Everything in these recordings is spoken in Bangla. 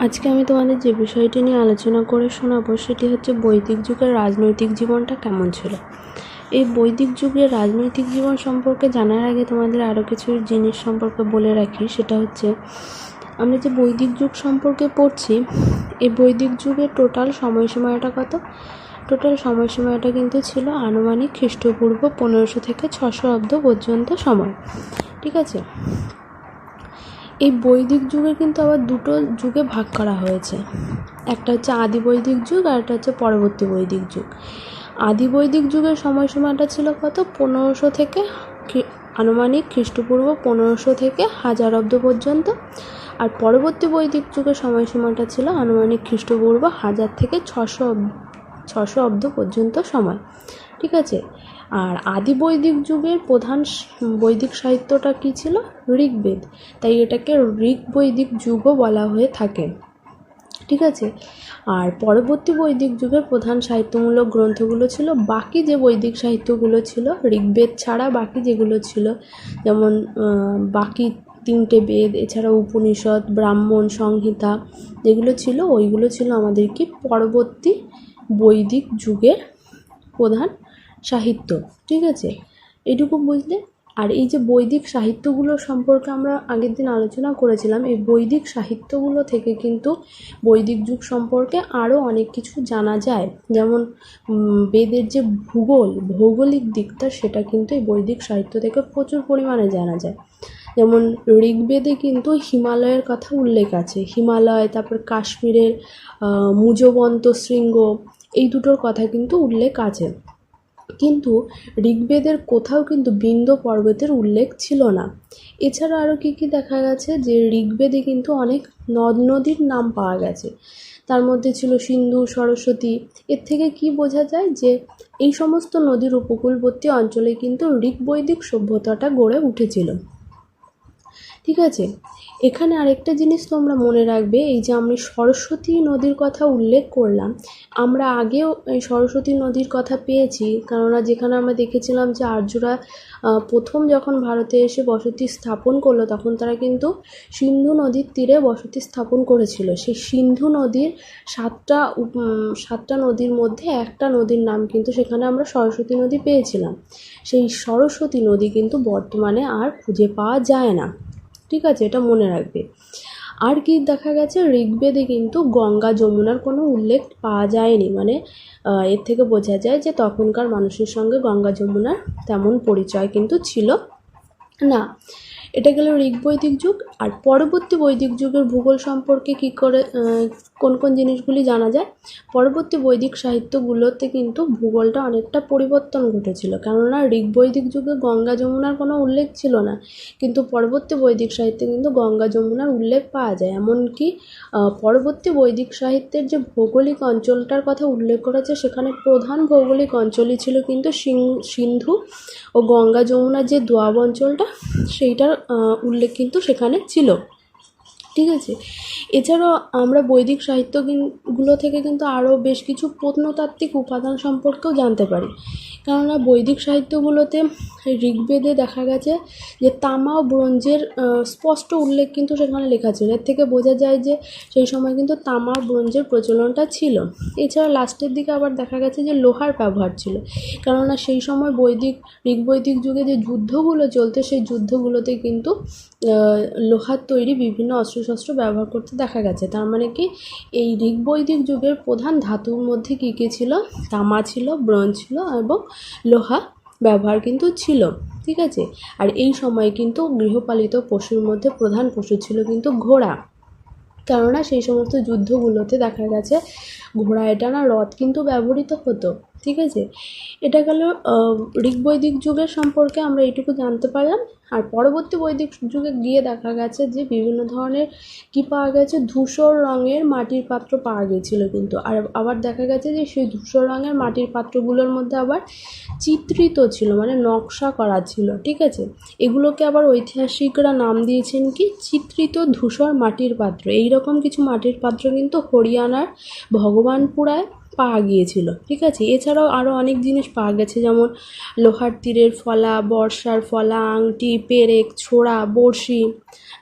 আজকে আমি তোমাদের যে বিষয়টি নিয়ে আলোচনা করে শোনাবো সেটি হচ্ছে বৈদিক যুগের রাজনৈতিক জীবনটা কেমন ছিল। এই বৈদিক যুগের রাজনৈতিক জীবন সম্পর্কে জানার আগে তোমাদের আরও কিছু জিনিস সম্পর্কে বলে রাখি। সেটা হচ্ছে, আমরা যে বৈদিক যুগ সম্পর্কে পড়ছি, এই বৈদিক যুগের টোটাল সময়সীমাটা কত? টোটাল সময়সীমাটা কিন্তু ছিল আনুমানিক খ্রিস্টপূর্ব 1500 থেকে 600 অব্দ পর্যন্ত সময়। ঠিক আছে। এই বৈদিক যুগে কিন্তু আবার দুটো যুগে ভাগ করা হয়েছে। একটা হচ্ছে আদি বৈদিক যুগ আর একটা হচ্ছে পরবর্তী বৈদিক যুগ। আদি বৈদিক যুগের সময়সীমাটা ছিল কত? 1500 থেকে আনুমানিক খ্রিস্টপূর্ব 1500 থেকে 1000 অব্দ পর্যন্ত। আর পরবর্তী বৈদিক যুগের সময়সীমাটা ছিল আনুমানিক খ্রিস্টপূর্ব 1000 থেকে 600 অব্দ পর্যন্ত সময়। ঠিক আছে। আর আদি বৈদিক যুগের প্রধান বৈদিক সাহিত্যটা কী ছিল? ঋগ্বেদ। তাই এটাকে ঋগ বৈদিক যুগও বলা হয়ে থাকে। ঠিক আছে। আর পরবর্তী বৈদিক যুগের প্রধান সাহিত্যমূলক গ্রন্থগুলো ছিল বাকি যে বৈদিক সাহিত্যগুলো ছিল ঋগ্বেদ ছাড়া বাকি যেগুলো ছিল, যেমন বাকি 3টে বেদ, এছাড়া উপনিষদ, ব্রাহ্মণ, সংহিতা যেগুলো ছিল, ওইগুলো ছিল আমাদের কি পরবর্তী বৈদিক যুগের প্রধান সাহিত্য। ঠিক আছে, এটুকু বুঝলে। আর এই যে বৈদিক সাহিত্যগুলো সম্পর্কে আমরা আগের দিন আলোচনা করেছিলাম, এই বৈদিক সাহিত্যগুলো থেকে কিন্তু বৈদিক যুগ সম্পর্কে আরও অনেক কিছু জানা যায়। যেমন বেদের যে ভৌগোলিক দিকটা, সেটা কিন্তু এই বৈদিক সাহিত্য থেকে প্রচুর পরিমাণে জানা যায়। যেমন ঋগ্বেদে কিন্তু হিমালয়ের কথা উল্লেখ আছে। হিমালয়, তারপর কাশ্মীরের মুজবন্ত শৃঙ্গ, এই দুটোর কথা কিন্তু উল্লেখ আছে। কিন্তু ঋগ্বেদের কোথাও কিন্তু বিন্ধ্য পর্বতের উল্লেখ ছিল না। এছাড়া আরও কী কী দেখা গেছে, যে ঋগ্বেদে কিন্তু অনেক নদ নদীর নাম পাওয়া গেছে। তার মধ্যে ছিল সিন্ধু, সরস্বতী। এর থেকে কি বোঝা যায় যে এই সমস্ত নদীর উপকূলবর্তী অঞ্চলে কিন্তু ঋগ্বৈদিক সভ্যতাটা গড়ে উঠেছিল। ঠিক আছে। এখানে আরেকটা জিনিস তোমরা মনে রাখবে, এই যে আমি সরস্বতী নদীর কথা উল্লেখ করলাম, আমরা আগেও এই সরস্বতী নদীর কথা পেয়েছি। কেননা যেখানে আমরা দেখেছিলাম যে আর্যরা প্রথম যখন ভারতে এসে বসতি স্থাপন করলো, তখন তারা কিন্তু সিন্ধু নদীর তীরে বসতি স্থাপন করেছিল। সেই সিন্ধু নদীর সাতটা নদীর মধ্যে একটা নদীর নাম কিন্তু সেখানে আমরা সরস্বতী নদী পেয়েছিলাম। সেই সরস্বতী নদী কিন্তু বর্তমানে আর খুঁজে পাওয়া যায় না। ঠিক আছে, এটা মনে রাখবে। আর কি দেখা গেছে, ঋগ্বেদে কিন্তু গঙ্গা যমুনার কোনো উল্লেখ পাওয়া যায়নি। মানে এর থেকে বোঝা যায় যে তখনকার মানুষের সঙ্গে গঙ্গা যমুনার তেমন পরিচয় কিন্তু ছিল না। এটা গেল ঋগ্বৈদিক যুগ। আর পরবর্তী বৈদিক যুগের ভূগোল সম্পর্কে কী করে কোন কোন জিনিসগুলি জানা যায়? পরবর্তী বৈদিক সাহিত্যগুলোতে কিন্তু ভূগোলটা অনেকটা পরিবর্তন ঘটেছিল। কেননা ঋগ্বৈদিক যুগে গঙ্গা যমুনার কোনো উল্লেখ ছিল না, কিন্তু পরবর্তী বৈদিক সাহিত্যে কিন্তু গঙ্গা যমুনার উল্লেখ পাওয়া যায়। এমনকি পরবর্তী বৈদিক সাহিত্যের যে ভৌগোলিক অঞ্চলটার কথা উল্লেখ করেছে, সেখানে প্রধান ভৌগোলিক অঞ্চলই ছিল কিন্তু সিন্ধু ও গঙ্গা যমুনার যে দোয়াব অঞ্চলটা, সেইটার উল্লেখ কিন্তু সেখানে ছিল। ঠিক আছে। এছাড়াও আমরা বৈদিক সাহিত্যগুলো থেকে কিন্তু আরও বেশ কিছু প্রত্নতাত্ত্বিক উপাদান সম্পর্কেও জানতে পারি। কেননা বৈদিক সাহিত্যগুলোতে ঋগ্বেদে দেখা গেছে যে তামা ও ব্রোঞ্জের স্পষ্ট উল্লেখ কিন্তু সেখানে লেখা ছিল। এর থেকে বোঝা যায় যে সেই সময় কিন্তু তামা ব্রোঞ্জের প্রচলনটা ছিল। এছাড়া লাস্টের দিকে আবার দেখা গেছে যে লোহার ব্যবহার ছিল। কেননা সেই সময় ঋগ্বৈদিক যুগে যে যুদ্ধগুলো চলতো, সেই যুদ্ধগুলোতে কিন্তু লোহার তৈরি বিভিন্ন অস্ত্রশস্ত্র ব্যবহার করতে দেখা গেছে। তার মানে কি, এই ঋগ্বৈদিক যুগের প্রধান ধাতুর মধ্যে কী কী ছিল? তামা ছিল, ব্রোঞ্জ ছিল এবং লোহা ব্যবহার কিন্তু ছিল। ঠিক আছে। আর এই সময় কিন্তু গৃহপালিত পশুর মধ্যে প্রধান পশু ছিল কিন্তু ঘোড়া। কেননা সেই সমস্ত যুদ্ধগুলোতে দেখা গেছে ঘোড়ায় টানা রথ কিন্তু ব্যবহৃত হতো। ঠিক আছে। এটা গেল ঋগ্বৈদিক যুগের সম্পর্কে আমরা এইটুকু জানতে পারলাম। আর পরবর্তী বৈদিক যুগে গিয়ে দেখা গেছে যে বিভিন্ন ধরনের কি পাওয়া গেছে, ধূসর রঙের মাটির পাত্র পাওয়া গিয়েছিল কিন্তু। আর আবার দেখা গেছে যে সেই ধূসর রঙের মাটির পাত্রগুলোর মধ্যে আবার চিত্রিত ছিল, মানে নকশা করা ছিল। ঠিক আছে। এগুলোকে আবার ঐতিহাসিকরা নাম দিয়েছেন কি, চিত্রিত ধূসর মাটির পাত্র। এইরকম কিছু মাটির পাত্র কিন্তু হরিয়ানার ভগবানপুরায় পাওয়া গিয়েছিল, ঠিক আছে। এছাড়াও আরও অনেক জিনিস পাওয়া গেছে, যেমন লোহার তীরের ফলা, বর্ষার ফলা, আংটি, পেরেক, ছোড়া, বড়শি,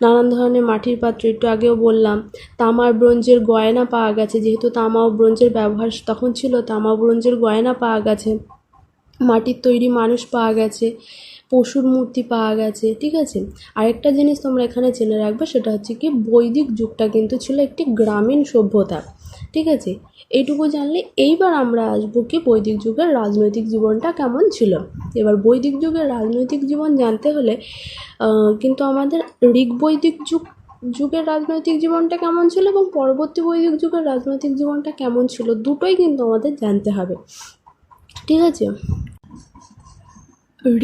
নানান ধরনের মাটির পাত্র, একটু আগেও বললাম। তামার ব্রোঞ্জের গয়না পাওয়া গেছে, যেহেতু তামা ও ব্রোঞ্জের ব্যবহার তখন ছিল, তামা ব্রোঞ্জের গয়না পাওয়া গেছে। মাটির তৈরি মানুষ পাওয়া গেছে, পশুর মূর্তি পাওয়া গেছে, ঠিক আছে। আরেকটা জিনিস তোমরা এখানে জেনে রাখবে, সেটা হচ্ছে কি বৈদিক যুগটা কিন্তু ছিল একটি গ্রামীণ সভ্যতা, ঠিক আছে। এইটুকু জানলে এইবার আমরা আসবো কি বৈদিক যুগের রাজনৈতিক জীবনটা কেমন ছিল। এবার বৈদিক যুগের রাজনৈতিক জীবন জানতে হলে কিন্তু আমাদের ঋগ বৈদিক যুগের রাজনৈতিক জীবনটা কেমন ছিল এবং পরবর্তী বৈদিক যুগের রাজনৈতিক জীবনটা কেমন ছিল, দুটোই কিন্তু আমাদের জানতে হবে, ঠিক আছে।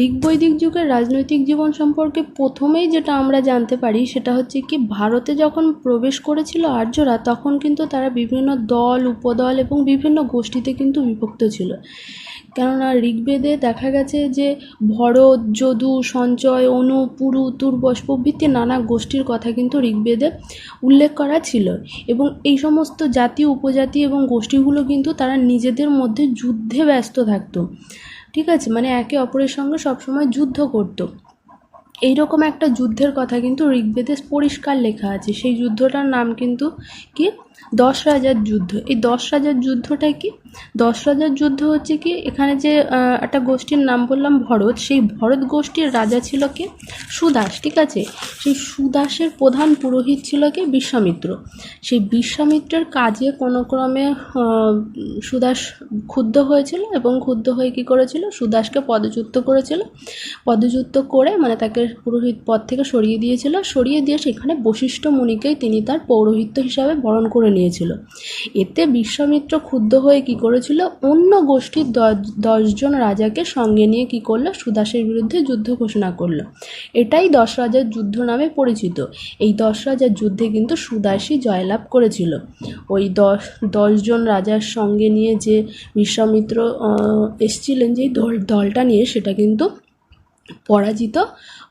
ঋগ বৈদিক যুগের রাজনৈতিক জীবন সম্পর্কে প্রথমেই যেটা আমরা জানতে পারি সেটা হচ্ছে কি ভারতে যখন প্রবেশ করেছিল আর্যরা, তখন কিন্তু তারা বিভিন্ন দল, উপদল এবং বিভিন্ন গোষ্ঠীতে কিন্তু বিভক্ত ছিল। কেননা ঋগ্বেদে দেখা গেছে যে ভরত, যদু, সঞ্চয়, অনু, পুরু, তুর্বশ প্রভৃতি নানা গোষ্ঠীর কথা কিন্তু ঋগ্বেদে উল্লেখ করা ছিল, এবং এই সমস্ত জাতি, উপজাতি এবং গোষ্ঠীগুলো কিন্তু তারা নিজেদের মধ্যে যুদ্ধে ব্যস্ত থাকতো, ঠিক আছে। মানে একে অপরের সঙ্গে সবসময় যুদ্ধ করত। এইরকম একটা যুদ্ধের কথা কিন্তু ঋগ্বেদে পরিষ্কার লেখা আছে। সেই যুদ্ধটার নাম কিন্তু কি 10 রাজার যুদ্ধ। এই 10 রাজার যুদ্ধটা কি? 10 রাজার যুদ্ধ হচ্ছে কি, এখানে যে একটা গোষ্ঠীর নাম বললাম ভরত, সেই ভরত গোষ্ঠীর রাজা ছিল কে? সুদাস, ঠিক আছে। সেই সুদাসের প্রধান পুরোহিত ছিল কে? বিশ্বামিত্র। সেই বিশ্বামিত্রের কাজে কোনো ক্রমে সুদাস ক্ষুব্ধ হয়েছিল এবং ক্ষুব্ধ হয়ে কী করেছিল? সুদাসকে পদচ্যুত করেছিল। পদচ্যুত করে মানে তাকে পুরোহিত পদ থেকে সরিয়ে দিয়েছিল। সরিয়ে দিয়ে সেখানে বশিষ্ঠ মুনিকেই তিনি তার পৌরোহিত্য হিসাবে বরণ করে নিয়েছিল। এতে বিশ্বামিত্র ক্ষুব্ধ হয়ে কী করেছিল? অন্য গোষ্ঠীর 10 জন রাজাকে সঙ্গে নিয়ে কী করলো? সুদাসের বিরুদ্ধে যুদ্ধ ঘোষণা করলো। এটাই 10 রাজার যুদ্ধ নামে পরিচিত। এই 10 রাজার যুদ্ধে কিন্তু সুদাসই জয়লাভ করেছিল। ওই 10 জন রাজার সঙ্গে নিয়ে যে বিশ্বামিত্র এসছিলেন, যেই দলটা নিয়ে, সেটা কিন্তু পরাজিত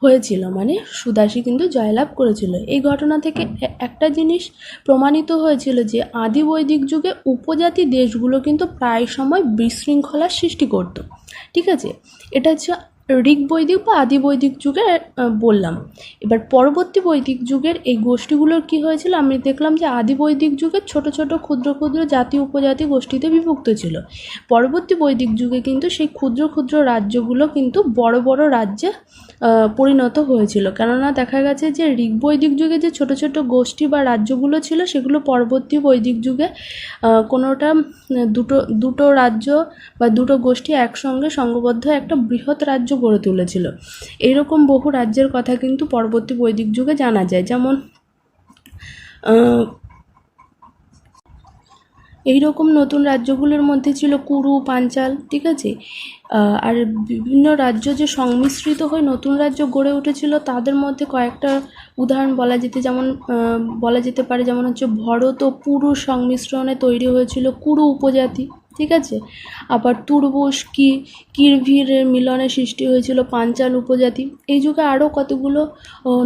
হয়েছিল, মানে সুদাসী কিন্তু জয়লাভ করেছিল। এই ঘটনা থেকে একটা জিনিস প্রমাণিত হয়েছিল যে আদি বৈদিক যুগে উপজাতি দেশগুলো কিন্তু প্রায় সময় বিশৃঙ্খলার সৃষ্টি করত, ঠিক আছে। এটা হচ্ছে ঋগ বৈদিক বা আদি বৈদিক যুগে বললাম। এবার পরবর্তী বৈদিক যুগের এই গোষ্ঠীগুলোর কি হয়েছিল? আমি দেখলাম যে আদি বৈদিক যুগে ছোট ছোট ক্ষুদ্র ক্ষুদ্র জাতি উপজাতি গোষ্ঠীতে বিভক্ত ছিল। পরবর্তী বৈদিক যুগে কিন্তু সেই ক্ষুদ্র ক্ষুদ্র রাজ্যগুলো কিন্তু বড় বড় রাজ্যে পরিণত হয়েছিল। কেননা দেখা গেছে যে ঋগ বৈদিক যুগে যে ছোট ছোট গোষ্ঠী বা রাজ্যগুলো ছিল, সেগুলো পরবর্তী বৈদিক যুগে কোনোটা দুটো রাজ্য বা দুটো গোষ্ঠী একসঙ্গে সংঘবদ্ধ একটা বৃহৎ রাজ্য গড়ে তুলেছিল। এইরকম বহু রাজ্যের কথা কিন্তু পরবর্তী বৈদিক যুগে জানা যায়। যেমন এইরকম নতুন রাজ্যগুলোর মধ্যে ছিল কুরু, পাঞ্চাল, ঠিক আছে। আর বিভিন্ন রাজ্য যে সংমিশ্রিত হয়ে নতুন রাজ্য গড়ে উঠেছিল, তাদের মধ্যে কয়েকটা উদাহরণ বলা যেতে পারে। যেমন হচ্ছে ভরত ও পুরু সংমিশ্রণে তৈরি হয়েছিল কুরু উপজাতি, ঠিক আছে। আবার তুর্বশ কিরভির মিলনে সৃষ্টি হয়েছিল পাঞ্চাল উপজাতি। এই যুগে আরও কতগুলো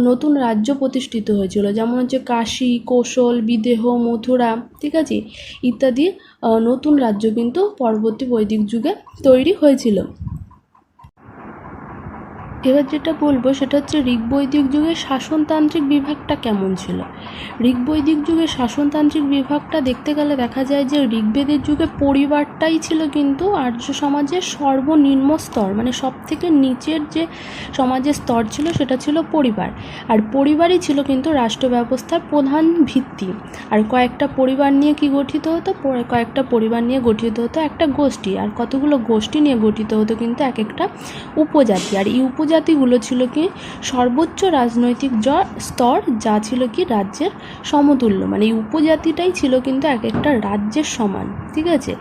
নতুন রাজ্য প্রতিষ্ঠিত হয়েছিল, যেমন হচ্ছে কাশী, কৌশল, বিদেহ, মথুরা, ঠিক আছে, ইত্যাদি নতুন রাজ্য কিন্তু পরবর্তী বৈদিক যুগে তৈরি হয়েছিল। এবার যেটা বলবো সেটা হচ্ছে ঋগ বৈদিক যুগে শাসনতান্ত্রিক বিভাগটা কেমন ছিল। ঋগ বৈদিক যুগে শাসনতান্ত্রিক বিভাগটা দেখতে গেলে দেখা যায় যে ঋগ্বেদের যুগে পরিবারটাই ছিল কিন্তু আর্য সমাজের সর্বনিম্ন স্তর, মানে সব থেকে নিচের যে সমাজের স্তর ছিল সেটা ছিল পরিবার। আর পরিবারই ছিল কিন্তু রাষ্ট্র ব্যবস্থার প্রধান ভিত্তি। আর কয়েকটা পরিবার নিয়ে কি গঠিত হতো? কয়েকটা পরিবার নিয়ে গঠিত হতো একটা গোষ্ঠী, আর কতগুলো গোষ্ঠী নিয়ে গঠিত হতো কিন্তু এক একটা উপজাতি। আর এই উপজাতিগুলো ছিল কি সর্বোচ্চ রাজনৈতিক স্তর, যা ছিল কি রাজ্যের সমতুল্য, মানে এই উপজাতিটাই ছিল কিন্তু এক একটা রাজ্যের সমান, ঠিক আছে।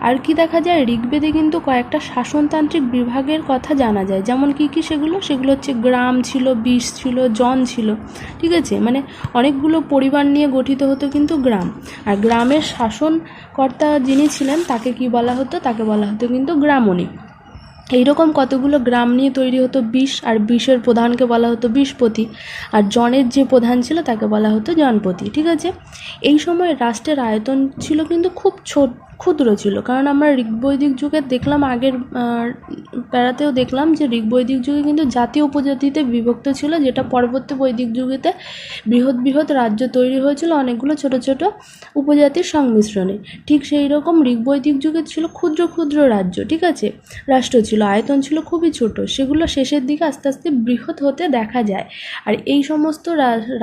আর কি দেখা যায়, ঋগ্বেদে কিন্তু কয়েকটা শাসনতান্ত্রিক বিভাগের কথা জানা যায়। যেমন কি সেগুলো হচ্ছে গ্রাম ছিল, বিষ ছিল, জন ছিল, ঠিক আছে। মানে অনেকগুলো পরিবার নিয়ে গঠিত হতো কিন্তু গ্রাম। আর গ্রামের শাসনকর্তা যিনি ছিলেন তাকে কি বলা হতো? তাকে বলা হতো কিন্তু গ্রামণী। এইরকম কতগুলো গ্রাম নিয়ে তৈরি হতো বিষ, আর বিষের প্রধানকে বলা হতো বিষপতি, আর জনের যে প্রধান ছিল তাকে বলা হতো জনপতি, ঠিক আছে। এই সময় রাষ্ট্রের আয়তন ছিল কিন্তু ক্ষুদ্র ছিল। কারণ আমরা ঋগ্বৈদিক যুগে দেখলাম, আগের প্যারাতেও দেখলাম যে ঋগ্বৈদিক যুগে কিন্তু জাতি উপজাতিতে বিভক্ত ছিল, যেটা পরবর্তী বৈদিক যুগেতে বৃহৎ বৃহৎ রাজ্য তৈরি হয়েছিল অনেকগুলো ছোট ছোট উপজাতির সংমিশ্রণে। ঠিক সেই রকম ঋগ্বৈদিক যুগে ছিল ক্ষুদ্র ক্ষুদ্র রাজ্য, ঠিক আছে, রাষ্ট্র ছিল, আয়তন ছিল খুবই ছোট, সেগুলো শেষের দিকে আস্তে আস্তে বৃহৎ হতে দেখা যায়। আর এই সমস্ত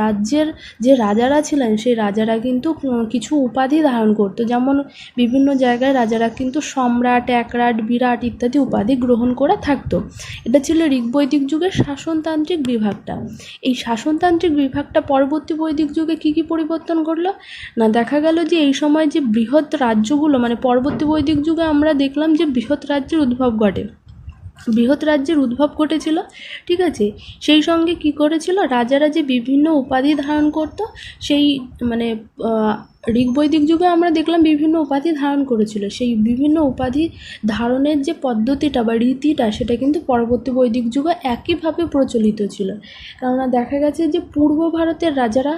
রাজ্যের যে রাজারা ছিলেন, সেই রাজারা কিন্তু কিছু উপাধি ধারণ করতো, যেমন বিভিন্ন জায়গায় রাজারা কিন্তু সম্রাট, একরাট, বিরাট ইত্যাদি উপাধি গ্রহণ করে থাকতো। এটা ছিল ঋগ্বৈদিক যুগের শাসনতান্ত্রিক বিভাগটা। এই শাসনতান্ত্রিক বিভাগটা পরবর্তী বৈদিক যুগে কী কী পরিবর্তন করলো না, দেখা গেল যে এই সময় যে বৃহৎ রাজ্যগুলো, মানে পরবর্তী বৈদিক যুগে আমরা দেখলাম যে বৃহৎ রাজ্যের উদ্ভব ঘটেছিল, ঠিক আছে। সেই সঙ্গে কি করেছিল, রাজারা যে বিভিন্ন উপাধি ধারণ করত, সেই মানে ঋগ্বৈদিক যুগে আমরা দেখলাম বিভিন্ন উপাধি ধারণ করেছিল, সেই বিভিন্ন উপাধি ধারণের যে পদ্ধতিটা বা রীতিটা, সেটা কিন্তু পরবর্তী বৈদিক যুগে একইভাবে প্রচলিত ছিল। কেননা দেখা গেছে যে পূর্ব ভারতের রাজারা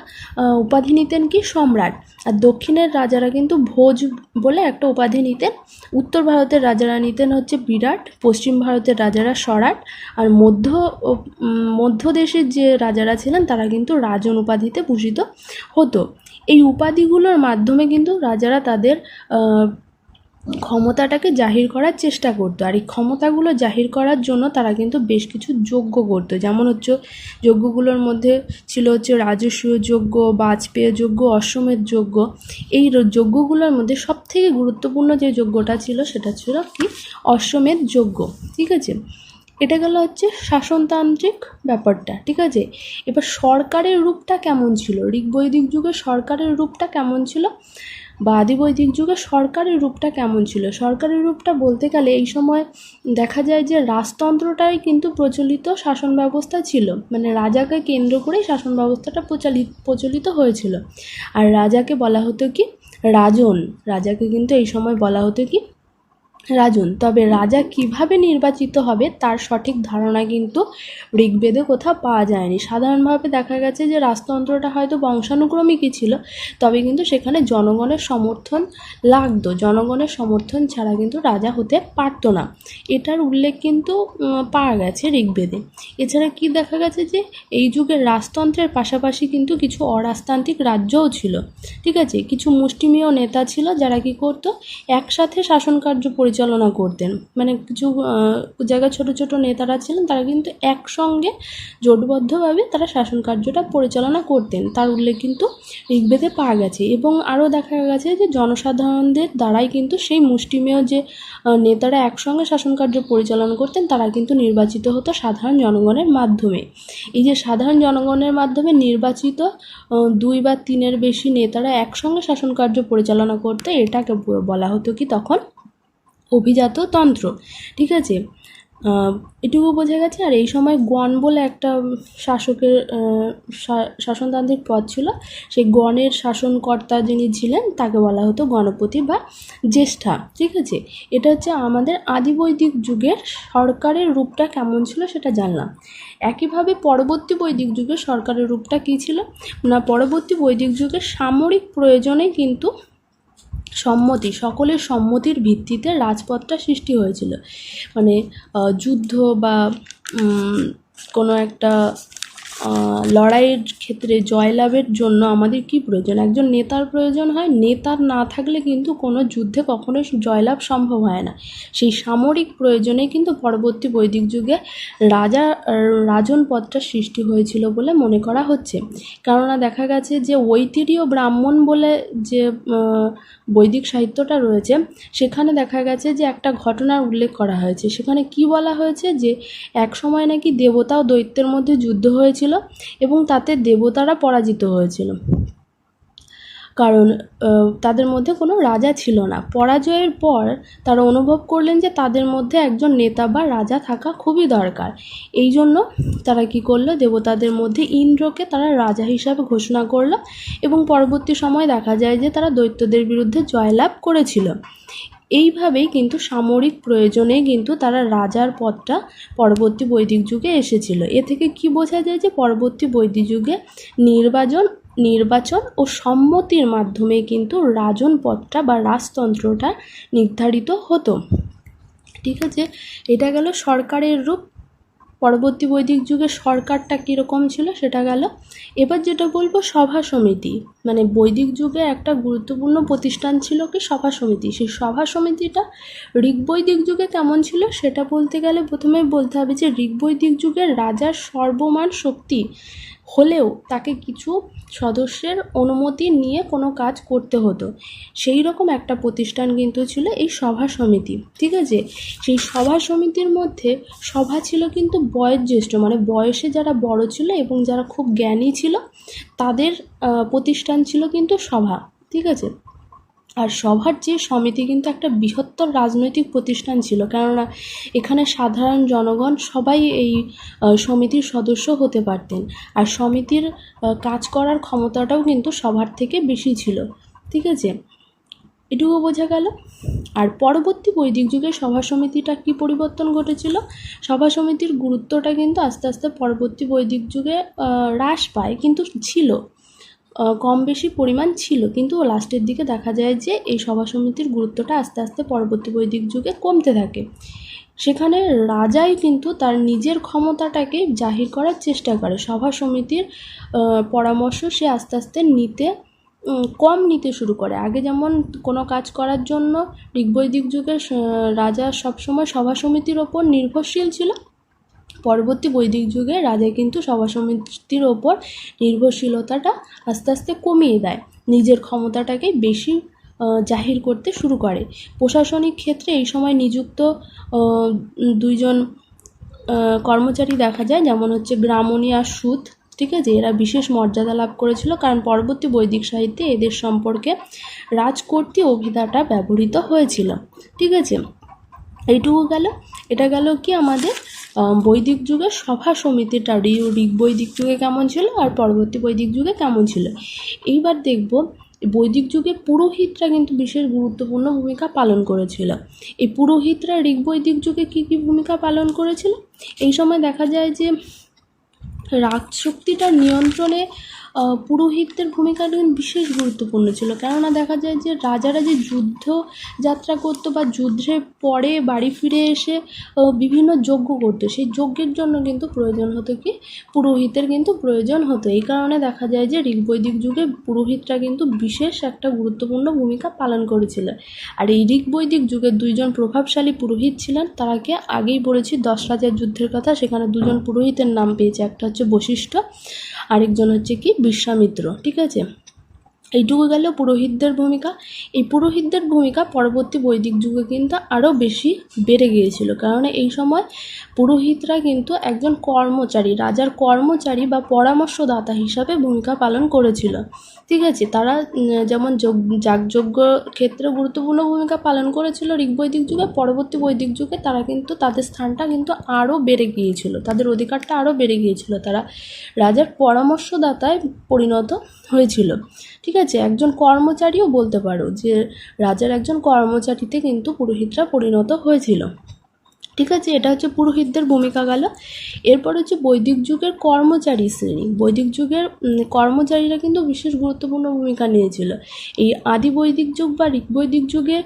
উপাধি নিতেন কি সম্রাট, আর দক্ষিণের রাজারা কিন্তু ভোজ বলে একটা উপাধি নিতেন। উত্তর ভারতের রাজারা নিতেন হচ্ছে বিরাট, পশ্চিম ভারতের রাজারা স্বরাট, আর মধ্য দেশের যে রাজারা ছিলেন তারা কিন্তু রাজন উপাধিতে ভূষিত হতো। এই উপাধিগুলোর মাধ্যমে কিন্তু রাজারা তাদের ক্ষমতাটাকে জাহির করার চেষ্টা করতো। আর এই ক্ষমতাগুলো জাহির করার জন্য তারা কিন্তু বেশ কিছু যজ্ঞ করতো, যেমন হচ্ছে যজ্ঞগুলোর মধ্যে ছিল হচ্ছে রাজস্বীয় যজ্ঞ, বাজপেয়ী যজ্ঞ, অশ্বমেধ যজ্ঞ। এই যজ্ঞগুলোর মধ্যে সবথেকে গুরুত্বপূর্ণ যে যজ্ঞটা ছিল সেটা ছিল কি, অশ্বমেধ যজ্ঞ, ঠিক আছে। এটা গেল হচ্ছে শাসনতান্ত্রিক ব্যাপারটা, ঠিক আছে। এবার সরকারের রূপটা কেমন ছিল, ঋগ্বৈদিক যুগে সরকারের রূপটা কেমন ছিল বা আদিবৈদিক যুগে সরকারের রূপটা কেমন ছিল। সরকারের রূপটা বলতে গেলে এই সময় দেখা যায় যে রাজতন্ত্রটাই কিন্তু প্রচলিত শাসন ব্যবস্থা ছিল, মানে রাজাকে কেন্দ্র করেই শাসন ব্যবস্থাটা প্রচলিত হয়েছিল। আর রাজাকে বলা হতো কি রাজন, রাজাকে কিন্তু এই সময় বলা হতো কি রাজন। তবে রাজা কিভাবে নির্বাচিত হবে তার সঠিক ধারণা কিন্তু ঋগ্বেদে কোথাও পাওয়া যায়নি। সাধারণভাবে দেখা গেছে যে রাজতন্ত্রটা হয়তো বংশানুক্রমিকই ছিল, তবে কিন্তু সেখানে জনগণের সমর্থন লাগতো, জনগণের সমর্থন ছাড়া কিন্তু রাজা হতে পারতো না, এটার উল্লেখ কিন্তু পাওয়া গেছে ঋগ্বেদে। এছাড়া কি দেখা গেছে যে এই যুগের রাজতন্ত্রের পাশাপাশি কিন্তু কিছু অরাজতান্ত্রিক রাজ্যও ছিল, ঠিক আছে। কিছু মুষ্টিমেয় নেতা ছিল যারা কি করতো, একসাথে শাসন কার্য পরিচালনা করতেন, মানে কিছু জায়গায় ছোট ছোট নেতারা ছিলেন, তারা কিন্তু একসঙ্গে জোটবদ্ধভাবে তারা শাসন কার্যটা পরিচালনা করতেন, তার উল্লেখ কিন্তু ঋগ্বেদে পাওয়া গেছে। এবং আরও দেখা গেছে যে জনসাধারণদের দ্বারাই কিন্তু সেই মুষ্টিমেয় যে নেতারা একসঙ্গে শাসন কার্য পরিচালনা করতেন তারা কিন্তু নির্বাচিত হতো সাধারণ জনগণের মাধ্যমে। এই যে সাধারণ জনগণের মাধ্যমে নির্বাচিত 2 বা 3-এর বেশি নেতারা একসঙ্গে শাসন কার্য পরিচালনা করতে, এটাকে বলা হতো কি তখন অভিজাত তন্ত্র, ঠিক আছে। এটুকু বোঝা গেছে। আর এই সময় গণ বলে একটা শাসকের শাসনতান্ত্রিক পদ ছিল, সেই গণের শাসনকর্তা যিনি ছিলেন তাকে বলা হতো গণপতি বা জ্যেষ্ঠা, ঠিক আছে। এটা হচ্ছে আমাদের আদিবৈদিক যুগের সরকারের রূপটা কেমন ছিল সেটা জানলাম। একইভাবে পরবর্তী বৈদিক যুগের সরকারের রূপটা কী ছিল না, পরবর্তী বৈদিক যুগের সামরিক প্রয়োজনে কিন্তু সকলের সম্মতির ভিত্তিতে রাজপথটা সৃষ্টি হয়েছিল। মানে যুদ্ধ বা কোনো একটা লড়াইয়ের ক্ষেত্রে জয়লাভের জন্য আমাদের কি প্রয়োজন, একজন নেতার প্রয়োজন হয়। নেতার না থাকলে কিন্তু কোনো যুদ্ধে কখনোই জয়লাভ সম্ভব হয় না। সেই সামরিক প্রয়োজনে কিন্তু পরবর্তী বৈদিক যুগে রাজন পদটা সৃষ্টি হয়েছিল বলে মনে করা হচ্ছে। কেননা দেখা গেছে যে ঐতিহ্য ব্রাহ্মণ বলে যে বৈদিক সাহিত্যটা রয়েছে, সেখানে দেখা গেছে যে একটা ঘটনার উল্লেখ করা হয়েছে। সেখানে কি বলা হয়েছে যে এক সময় নাকি দেবতা ও দৈত্যের মধ্যে যুদ্ধ হয়েছিল এবং তাতে দেবতারা পরাজিত হয়েছিল, কারণ তাদের মধ্যে কোনো রাজা ছিল না। পরাজয়ের পর তারা অনুভব করলেন যে তাদের মধ্যে একজন নেতা বা রাজা থাকা খুবই দরকার। এই জন্য তারা কি করলো, দেবতাদের মধ্যে ইন্দ্রকে তারা রাজা হিসাবে ঘোষণা করলো এবং পরবর্তী সময় দেখা যায় যে তারা দৈত্যদের বিরুদ্ধে জয়লাভ করেছিল। এইভাবেই কিন্তু সামরিক প্রয়োজনে কিন্তু তারা রাজার পদটা পরবর্তী বৈদিক যুগে এসেছিল। এ থেকে কি বোঝা যায় যে পরবর্তী বৈদিক যুগে নির্বাচন নির্বাচন ও সম্মতির মাধ্যমে কিন্তু রাজনপদটা বা রাজতন্ত্রটা নির্ধারিত হতো। ঠিক আছে, এটা গেল সরকারের রূপ। পরবর্তী বৈদিক যুগে সরকারটা কীরকম ছিল সেটা গেল। এবার যেটা বলবো সভা সমিতি, মানে বৈদিক যুগে একটা গুরুত্বপূর্ণ প্রতিষ্ঠান ছিল কি সভা সমিতি। সেই সভা সমিতিটা ঋগ্বৈদিক যুগে কেমন ছিল সেটা বলতে গেলে প্রথমেই বলতে হবে যে ঋগ্বৈদিক যুগে রাজার সর্বমান শক্তি হলেও তাকে কিছু সদস্যের অনুমতি নিয়ে কোনো কাজ করতে হতো। সেই রকম একটা প্রতিষ্ঠান কিন্তু ছিল এই সভা সমিতি। ঠিক আছে, সেই সভা সমিতির মধ্যে সভা ছিল কিন্তু বয়োজ্যেষ্ঠ, মানে বয়সে যারা বড় ছিল এবং যারা খুব জ্ঞানী ছিল তাদের প্রতিষ্ঠান ছিল কিন্তু সভা। ঠিক আছে, আর সভার যে সমিতি কিন্তু একটা বৃহত্তর রাজনৈতিক প্রতিষ্ঠান ছিল, কেননা এখানে সাধারণ জনগণ সবাই এই সমিতির সদস্য হতে পারতেন, আর সমিতির কাজ করার ক্ষমতাটাও কিন্তু সবার থেকে বেশি ছিল। ঠিক আছে, এটুকু বোঝা গেল। আর পরবর্তী বৈদিক যুগে সভা সমিতিটা কী পরিবর্তন ঘটেছিল, সভা সমিতির গুরুত্বটা কিন্তু আস্তে আস্তে পরবর্তী বৈদিক যুগে হ্রাস পায়, কিন্তু ছিল কম বেশি পরিমাণ ছিল, কিন্তু লাস্টের দিকে দেখা যায় যে এই সভা সমিতির গুরুত্বটা আস্তে আস্তে পরবর্তী বৈদিক যুগে কমতে থাকে। সেখানে রাজাই কিন্তু তার নিজের ক্ষমতাটাকে জাহির করার চেষ্টা করে। সভা সমিতির পরামর্শ সে আস্তে আস্তে কম নিতে শুরু করে। আগে যেমন কোনো কাজ করার জন্য ঋগ্বৈদিক যুগের রাজা সবসময় সভা সমিতির ওপর নির্ভরশীল ছিল, পরবর্তী বৈদিক যুগে রাজা কিন্তু সভা সমিতির ওপর নির্ভরশীলতাটা আস্তে আস্তে কমিয়ে দেয়, নিজের ক্ষমতাটাকে বেশি জাহির করতে শুরু করে। প্রশাসনিক ক্ষেত্রে এই সময় নিযুক্ত দুইজন কর্মচারী দেখা যায়, যেমন হচ্ছে গ্রামণী আর সুত। ঠিক আছে, এরা বিশেষ মর্যাদা লাভ করেছিল, কারণ পরবর্তী বৈদিক সাহিত্যে এদের সম্পর্কে রাজকর্তৃ অভিধাটা ব্যবহৃত হয়েছিল। ঠিক আছে, এইটুকু গেল। এটা গেল কি আমাদের বৈদিক যুগের সভা সমিতিটা ঋগ্বৈদিক যুগে কেমন ছিল আর পরবর্তী বৈদিক যুগে কেমন ছিল। এইবার দেখব বৈদিক যুগে পুরোহিতরা কিন্তু বিশেষ গুরুত্বপূর্ণ ভূমিকা পালন করেছিল। এই পুরোহিতরা ঋগ্বৈদিক যুগে কী কী ভূমিকা পালন করেছিল, এই সময় দেখা যায় যে রাজশক্তিটা নিয়ন্ত্রণে পুরোহিতদের ভূমিকাটা বিশেষ গুরুত্বপূর্ণ ছিল, কেননা দেখা যায় যে রাজারা যে যুদ্ধ যাত্রা করতো বা যুদ্ধের পরে বাড়ি ফিরে এসে বিভিন্ন যজ্ঞ করতো, সেই যজ্ঞের জন্য কিন্তু প্রয়োজন হতো কি পুরোহিতের কিন্তু প্রয়োজন হতো। এই কারণে দেখা যায় যে ঋগ্বৈদিক যুগে পুরোহিতরা কিন্তু বিশেষ একটা গুরুত্বপূর্ণ ভূমিকা পালন করেছিল। আর এই ঋগ্বৈদিক যুগের দুইজন প্রভাবশালী পুরোহিত ছিলেন, তারাকে আগেই বলেছি 10 রাজার যুদ্ধের কথা, সেখানে দুজন পুরোহিতের নাম পেয়েছে, একটা হচ্ছে বশিষ্ঠ, আরেকজন হচ্ছে কি বিশ্বামিত্র। ঠিক আছে, এইটুকু গেল পুরোহিতদের ভূমিকা। এই পুরোহিতদের ভূমিকা পরবর্তী বৈদিক যুগে কিন্তু আরও বেশি বেড়ে গিয়েছিল, কারণ এই সময় পুরোহিতরা কিন্তু একজন কর্মচারী, রাজার কর্মচারী বা পরামর্শদাতা হিসাবে ভূমিকা পালন করেছিল। ঠিক আছে, তারা যেমন যাগযজ্ঞ ক্ষেত্রে গুরুত্বপূর্ণ ভূমিকা পালন করেছিল ঋগ্বৈদিক যুগে, পরবর্তী বৈদিক যুগে তারা কিন্তু তাদের স্থানটা কিন্তু আরও বেড়ে গিয়েছিল, তাদের অধিকারটা আরও বেড়ে গিয়েছিল, তারা রাজার পরামর্শদাতায় পরিণত হয়েছিল। ঠিক আছে, একজন কর্মচারীও বলতে পারো যে রাজার একজন কর্মচারীতে কিন্তু পুরোহিতরা পরিণত হয়েছিল। ঠিক আছে, এটা হচ্ছে পুরোহিতদের ভূমিকা গেল। এরপর হচ্ছে বৈদিক যুগের কর্মচারী শ্রেণী। বৈদিক যুগের কর্মচারীরা কিন্তু বিশেষ গুরুত্বপূর্ণ ভূমিকা নিয়েছিল। এই আদি বৈদিক যুগ বা ঋগ্বৈদিক যুগে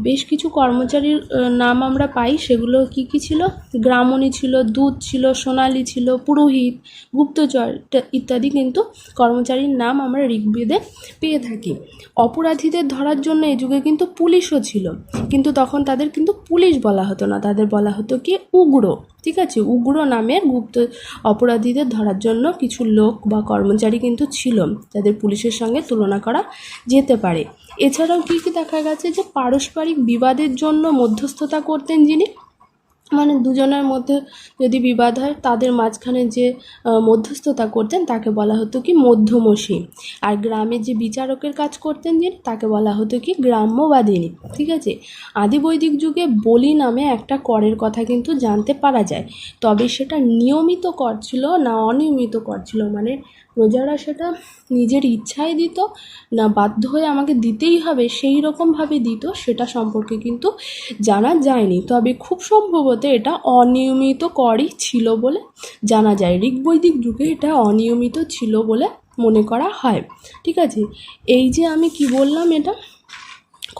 বেশ কিছু কর্মচারীর নাম আমরা পাই, সেগুলো কি কি ছিল, গ্রামণী ছিল, দূত ছিল, সোনালী ছিল, পুরোহিত, গুপ্তচর ইত্যাদি কিন্তু কর্মচারীর নাম আমরা ঋগ্বেদে পেয়ে থাকি। অপরাধীদের ধরার জন্য এই যুগে কিন্তু পুলিশও ছিল, কিন্তু তখন তাদের কিন্তু পুলিশ বলা হতো না, তাদের বলা হতো কি উগ্র। ঠিক আছে, উগ্র নামের গুপ্ত অপরাধীদের ধরার জন্য কিছু লোক বা কর্মচারী কিন্তু ছিল, যাদের পুলিশের সঙ্গে তুলনা করা যেতে পারে। এছাড়াও কী কী দেখা গেছে যে পারস্পরিক বিবাদের জন্য মধ্যস্থতা করতেন যিনি, মানে দুজনের মধ্যে যদি বিবাদ হয় তাদের মাঝখানে যে মধ্যস্থতা করতেন তাকে বলা হতো কি মধ্যমসী। আর গ্রামে যে বিচারকের কাজ করতেন যিনি, তাকে বলা হতো কি গ্রাম্যবাদিনী। ঠিক আছে, আদি বৈদিক যুগে বলি নামে একটা করের কথা কিন্তু জানতে পারা যায়, তবে সেটা নিয়মিত কর ছিল না অনিয়মিত কর ছিল, মানে প্রজারা সেটা নিজের ইচ্ছায় দিত না বাধ্য হয়ে আমাকে দিতেই হবে সেই রকমভাবে দিত, সেটা সম্পর্কে কিন্তু জানা যায়নি, তবে খুব সম্ভবত এটা অনিয়মিত করই ছিল বলে জানা যায়। ঋগ্বৈদিক যুগে এটা অনিয়মিত ছিল বলে মনে করা হয়। ঠিক আছে, এই যে আমি কি বললাম, এটা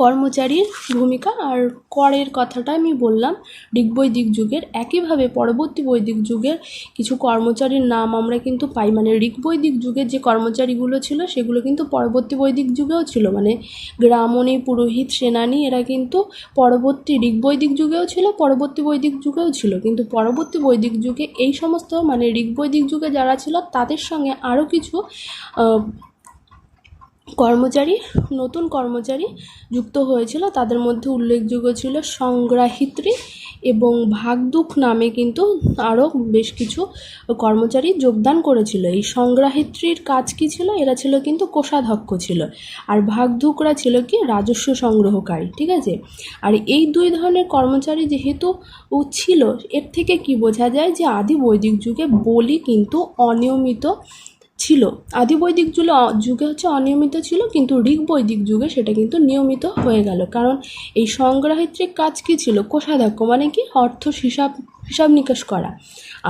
কর্মচারীর ভূমিকা আর করের কথাটা আমি বললাম ঋগ্বৈদিক যুগের। একইভাবে পরবর্তী বৈদিক যুগের কিছু কর্মচারীর নাম আমরা কিন্তু পাই, মানে ঋগ্বৈদিক যুগের যে কর্মচারীগুলো ছিল সেগুলো কিন্তু পরবর্তী বৈদিক যুগেও ছিল, মানে গ্রামণী, পুরোহিত, সেনানী এরা কিন্তু পরবর্তী ঋগ্বৈদিক যুগেও ছিল, পরবর্তী বৈদিক যুগেও ছিল। কিন্তু পরবর্তী বৈদিক যুগে এই সমস্ত মানে ঋগ্বৈদিক যুগে যারা ছিল তাদের সঙ্গে আরও কিছু নতুন কর্মচারী যুক্ত হয়েছিল। তাদের মধ্যে উল্লেখযোগ্য ছিল সংগ্রাহিত্রী এবং ভাগদুক নামে কিন্তু আরও বেশ কিছু কর্মচারী যোগদান করেছিল। এই সংগ্রাহিত্রীর কাজ কী ছিল? এরা ছিল কিন্তু কোষাধ্যক্ষ ছিল, আর ভাগদুকরা ছিল কি রাজস্ব সংগ্রহকারী। ঠিক আছে, আর এই দুই ধরনের কর্মচারী যেহেতু ছিল, এর থেকে কি বোঝা যায় যে আদি বৈদিক যুগে বলি কিন্তু অনিয়মিত ছিল। আদি বৈদিক যুগে হচ্ছে অনিয়মিত ছিল, কিন্তু ঋগ্বৈদিক যুগে সেটা কিন্তু নিয়মিত হয়ে গেল। কারণ এই সংগ্রাহিত্রিক কাজ কী ছিল? কোষাধ্যক্ষ মানে কি অর্থ হিসাব নিকাশ করা।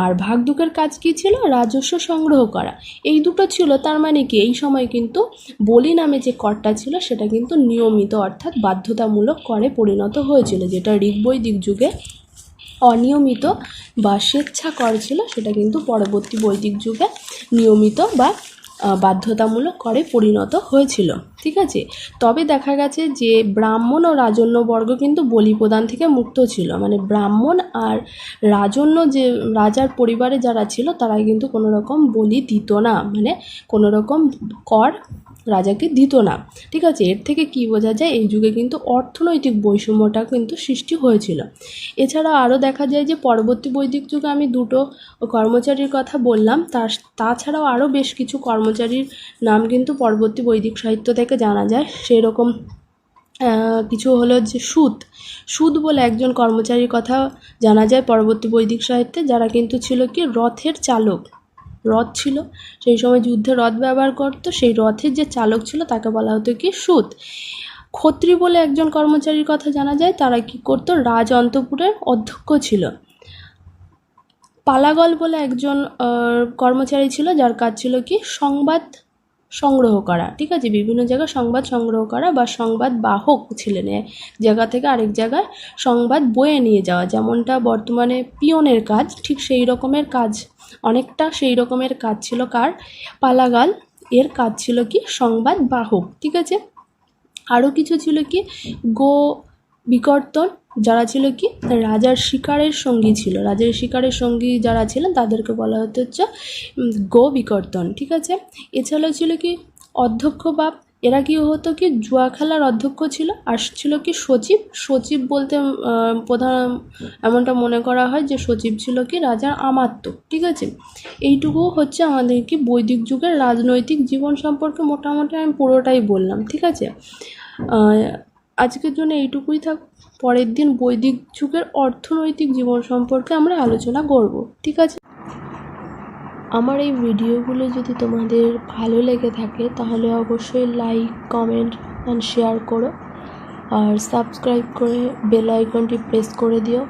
আর ভাগদুকের কাজ কী ছিল? রাজস্ব সংগ্রহ করা। এই দুটো ছিল, তার মানে কি এই সময় কিন্তু বলি নামে যে করটা ছিল সেটা কিন্তু নিয়মিত অর্থাৎ বাধ্যতামূলক করে পরিণত হয়েছিল। যেটা ঋগ্বৈদিক যুগে অনিয়মিত বা স্বেচ্ছা কর ছিল, সেটা কিন্তু পরবর্তী বৈদিক যুগে নিয়মিত বা বাধ্যতামূলক করে পরিণত হয়েছিল। ঠিক আছে, তবে দেখা গেছে যে ব্রাহ্মণ ও রাজন্যবর্গ কিন্তু বলি প্রদান থেকে মুক্ত ছিল। মানে ব্রাহ্মণ আর রাজন্য যে রাজার পরিবারে যারা ছিল তারা কিন্তু কোনো রকম বলি দিত না, মানে কোনো রকম কর রাজাকে দিত না। ঠিক আছে, এর থেকে কি বোঝা যায়? এই যুগে কিন্তু অর্থনৈতিক বৈষম্যটা কিন্তু সৃষ্টি হয়েছিল। এছাড়া আরও দেখা যায় যে পরবর্তী বৈদিক যুগে আমি দুটো কর্মচারীর কথা বললাম, তাছাড়াও আরও বেশ কিছু কর্মচারীর নাম কিন্তু পরবর্তী বৈদিক সাহিত্য থেকে জানা যায়। সেই রকম কিছু হলো যে সুদ বলে একজন কর্মচারীর কথা জানা যায় পরবর্তী বৈদিক সাহিত্যে, যারা কিন্তু ছিল কি রথের চালক। রথ ছিল, সেই সময় যুদ্ধে রথ ব্যবহার করতো, সেই রথের যে চালক ছিল তাকে বলা হতো কি সুদ। ক্ষত্রিয় বলে একজন কর্মচারীর কথা জানা যায়, তারা কি করতো? রাজ অন্তঃপুরের অধ্যক্ষ ছিল। পালাগল বলে একজন কর্মচারী ছিল, যার কাজ ছিল কি সংবাদ সংগ্রহ করা। ঠিক আছে, বিভিন্ন জায়গায় সংবাদ সংগ্রহ করা বা সংবাদ বাহক ছিলেন, এক জায়গা থেকে আরেক জায়গায় সংবাদ বয়ে নিয়ে যাওয়া। যেমনটা বর্তমানে পিয়নের কাজ, ঠিক সেই রকমের কাজ, অনেকটা সেই রকমের কাজ ছিল কার? পালাগাল এর কাজ ছিল কি সংবাদ বাহক। ঠিক আছে, আরও কিছু ছিল কি গো বিকর্তন, যারা ছিল কি রাজার শিকারের সঙ্গী ছিল। রাজার শিকারের সঙ্গী যারা ছিলেন তাদেরকে বলা হতো হচ্ছে গো বিকর্তন। ঠিক আছে, এছাড়াও ছিল কি অধ্যক্ষ বাপ, এরা কি হতো কি জুয়া খেলার অধ্যক্ষ ছিল। আর ছিল কি সচিব বলতে প্রধান এমনটা মনে করা হয় যে সচিব ছিল কি রাজার আমাত্য। ঠিক আছে, এইটুকু হচ্ছে আমাদের কি বৈদিক যুগের রাজনৈতিক জীবন সম্পর্কে মোটামুটি আমি পুরোটাই বললাম। ঠিক আছে, আজকের জন্য এইটুকুই থাক। পরের দিন বৈদিক যুগের অর্থনৈতিক জীবন সম্পর্কে আমরা আলোচনা করব। ঠিক আছে, আমার এই ভিডিওগুলো যদি তোমাদের ভালো লেগে থাকে তাহলে অবশ্যই লাইক, কমেন্ট অ্যান্ড শেয়ার করো, আর সাবস্ক্রাইব করে বেল আইকনটি প্রেস করে দিও।